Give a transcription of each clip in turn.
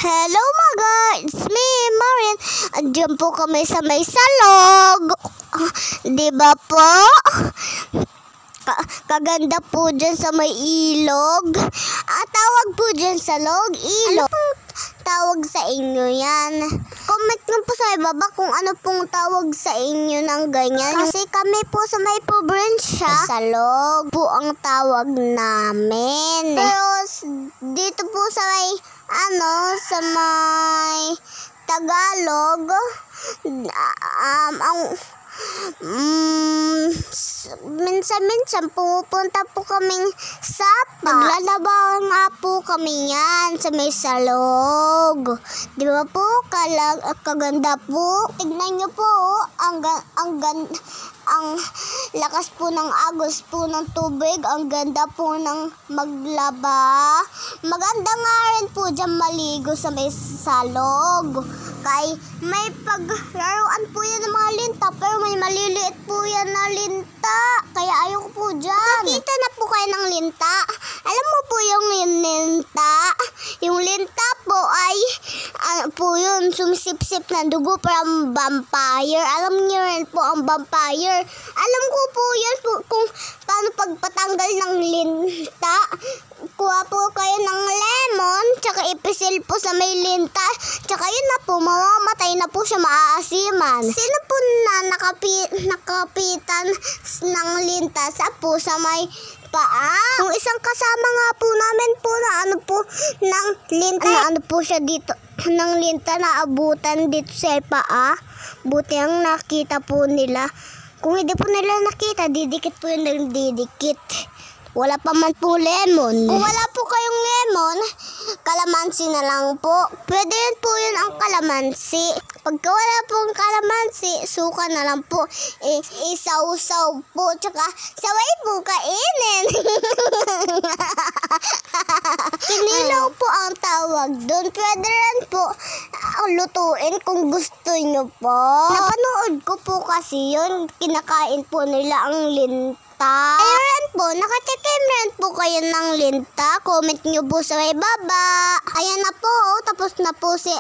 Hello mga, it's me, Marin. Andiyan po kami sa may salog. Di ba po? Kaganda po dyan sa may ilog. Tawag po dyan sa log, ilog. Ano tawag sa inyo yan? Comment nyo po sa ibaba kung ano pong tawag sa inyo ng ganyan. Kasi kami po sa may probinsya, salog po ang tawag namin. Pero dito po sa may sa may Tagalog, minsan pupunta po kaming sapa. Naglalaba nga po kami yan sa may salog. Di ba po? Kaganda po. Tignan nyo po, ang lakas po ng agos po ng tubig. Ang ganda po ng maglaba. Maganda nga rin po dyan maligo sa may salog. Kay may paglaruan po yan ng mga linta, pero may maliliit po yan na linta. Kaya ayoko po dyan. Nakita na po kayo ng linta. Alam mo po yung linta? Yung linta po ay po yun, sumisip-sip na dugo from vampire. Alam niyo rin po ang vampire. Alam ko po yan po kung paano pagpatanggal ng linta. Kuha po kayo ng lemon, tsaka ipisil po sa may linta. Tsaka yun na po, mamamatay na po siya, maaasiman. Sino po na nakapitan ng linta sa may paa? Yung isang kasama nga po namin po na ng linta. Po siya dito ng linta na abutan dito sa paa. Buti ang nakita po nila. Kung hindi po nila nakita, didikit po yung nagdidikit. Wala pa man po lemon. Kung wala po kayong lemon, kalamansi na lang po. Pwede rin po yun ang kalamansi. Pagka wala pong kalamansi, suka na lang po. Isaw-saw po, tsaka saway po kainin. Kinilaw po ang tawag doon. Pwede rin po lutuin kung gusto nyo po. Napanood ko po kasi yun. Kinakain po nila ang linta. Ayun po, nakatikim rin po kayo ng linta. Comment nyo po sa baba. Ayan na po, tapos na po si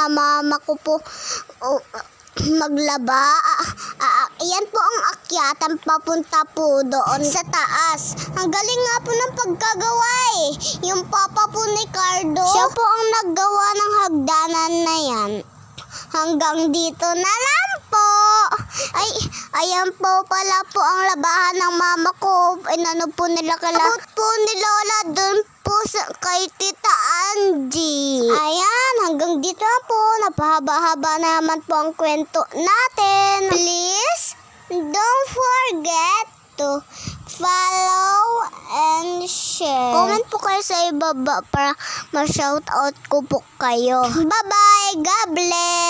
mama ko po maglaba. Ayan po ang akyatan papunta po doon sa taas. Ang galing nga po ng pagkagawa eh. Yung papa po ni Cardo, siya po ang naggawa ng hagdanan na yan. Hanggang dito na lang po. Ayan po pala po ang labahan ng mama ko. Inano po nila kalabot po ni Lola doon po kay Tita Angie. Ayan, hanggang dito na po. Napahaba-haba naman po ang kwento natin. Please, don't forget to follow and share. Comment po kayo sa ibaba para ma-shoutout ko po kayo. Bye-bye. God bless.